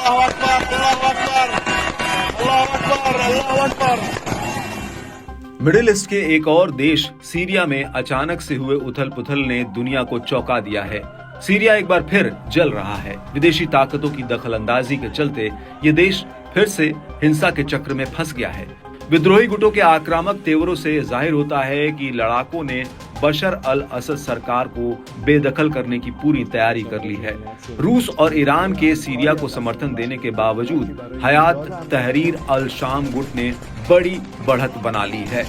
अल्लाह अकबर, अल्लाह अकबर, अल्लाह अकबर, अल्लाह Akbar. Middle east के एक और देश सीरिया में अचानक से हुए उथल पुथल ने दुनिया को चौंका दिया है। सीरिया एक बार फिर जल रहा है। विदेशी ताकतों की दखलंदाजी के चलते ये देश फिर से हिंसा के चक्र में फंस गया है। विद्रोही गुटों के आक्रामक तेवरों से जाहिर होता है कि लड़ाकों ने बशर अल असद सरकार को बेदखल करने की पूरी तैयारी कर ली है। रूस और ईरान के सीरिया को समर्थन देने के बावजूद हयात तहरीर अल शाम गुट ने बड़ी बढ़त बना ली है।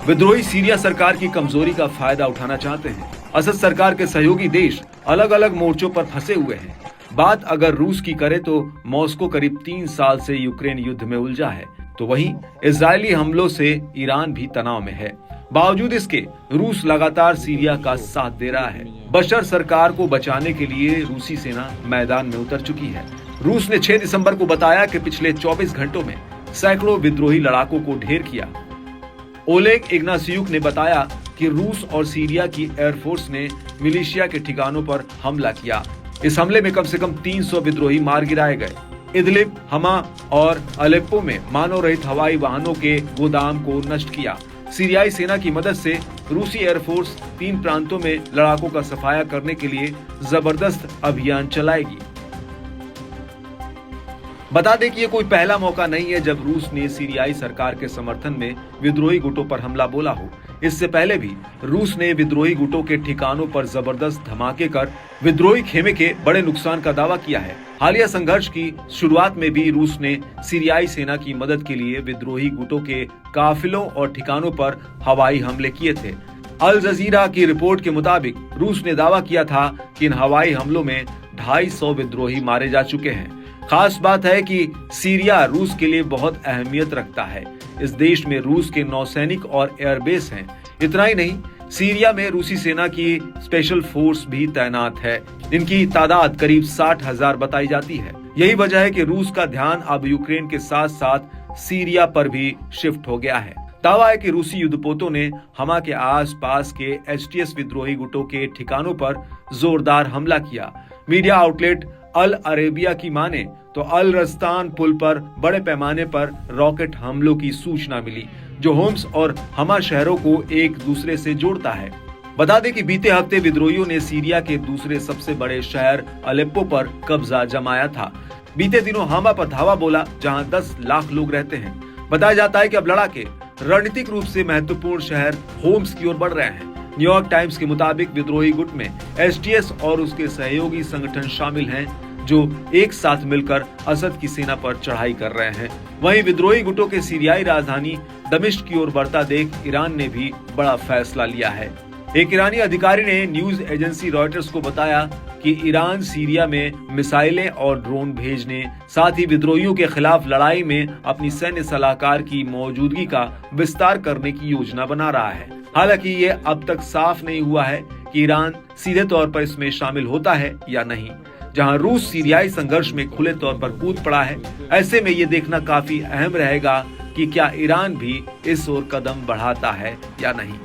विद्रोही सीरिया सरकार की कमजोरी का फायदा उठाना चाहते हैं। असद सरकार के सहयोगी देश अलग अलग मोर्चों पर फंसे हुए हैं। बात अगर रूस की करे तो मॉस्को करीब 3 साल से यूक्रेन युद्ध में उलझा है, तो वहीं इजरायली हमलों से ईरान भी तनाव में है। बावजूद इसके रूस लगातार सीरिया का साथ दे रहा है। बशर सरकार को बचाने के लिए रूसी सेना मैदान में उतर चुकी है। रूस ने 6 दिसंबर को बताया कि पिछले 24 घंटों में सैकड़ों विद्रोही लड़ाकों को ढेर किया। ओलेग इग्नासियुक ने बताया कि रूस और सीरिया की एयरफोर्स ने मिलिशिया के ठिकानों पर हमला किया। इस हमले में कम से कम 300 विद्रोही मार गिराए गए। इदलिब, हमा और अलेप्पो में मानव रहित हवाई वाहनों के गोदाम को नष्ट किया। सीरियाई सेना की मदद से रूसी एयरफोर्स 3 प्रांतों में लड़ाकों का सफाया करने के लिए जबरदस्त अभियान चलाएगी। बता दें कि ये कोई पहला मौका नहीं है जब रूस ने सीरियाई सरकार के समर्थन में विद्रोही गुटों पर हमला बोला हो। इससे पहले भी रूस ने विद्रोही गुटों के ठिकानों पर जबरदस्त धमाके कर विद्रोही खेमे के बड़े नुकसान का दावा किया है। हालिया संघर्ष की शुरुआत में भी रूस ने सीरियाई सेना की मदद के लिए विद्रोही गुटों के काफिलों और ठिकानों पर हवाई हमले किए थे। अल जजीरा की रिपोर्ट के मुताबिक रूस ने दावा किया था कि इन हवाई हमलों में 250 विद्रोही मारे जा चुके हैं। खास बात है कि सीरिया रूस के लिए बहुत अहमियत रखता है। इस देश में रूस के नौसैनिक और एयरबेस हैं। इतना ही नहीं, सीरिया में रूसी सेना की स्पेशल फोर्स भी तैनात है। इनकी तादाद करीब 60,000 बताई जाती है। यही वजह है कि रूस का ध्यान अब यूक्रेन के साथ साथ सीरिया पर भी शिफ्ट हो गया है। दावा है कि रूसी युद्धपोतों ने हमा के आसपास के एचटीएस विद्रोही गुटों के ठिकानों पर जोरदार हमला किया। मीडिया आउटलेट अल अरेबिया की माने तो अल रस्तान पुल पर बड़े पैमाने पर रॉकेट हमलों की सूचना मिली, जो होम्स और हमा शहरों को एक दूसरे से जोड़ता है। बता दें कि बीते हफ्ते विद्रोहियों ने सीरिया के दूसरे सबसे बड़े शहर अलेप्पो पर कब्जा जमाया था। बीते दिनों हमा पर धावा बोला, जहां 10 लाख लोग रहते हैं। बताया जाता है कि अब लड़ाके रणनीतिक रूप से महत्वपूर्ण शहर होम्स की ओर बढ़ रहे हैं। न्यूयॉर्क टाइम्स के मुताबिक विद्रोही गुट में एचटीएस और उसके सहयोगी संगठन शामिल हैं, जो एक साथ मिलकर असद की सेना पर चढ़ाई कर रहे हैं। वहीं विद्रोही गुटों के सीरियाई राजधानी दमिश्क की ओर बढ़ता देख ईरान ने भी बड़ा फैसला लिया है। एक ईरानी अधिकारी ने न्यूज एजेंसी रॉयटर्स को बताया कि ईरान सीरिया में मिसाइलें और ड्रोन भेजने, साथ ही विद्रोहियों के खिलाफ लड़ाई में अपनी सैन्य सलाहकार की मौजूदगी का विस्तार करने की योजना बना रहा है। हालांकि ये अब तक साफ नहीं हुआ है कि ईरान सीधे तौर पर इसमें शामिल होता है या नहीं। जहां रूस सीरियाई संघर्ष में खुले तौर पर कूद पड़ा है, ऐसे में ये देखना काफी अहम रहेगा कि क्या ईरान भी इस ओर कदम बढ़ाता है या नहीं।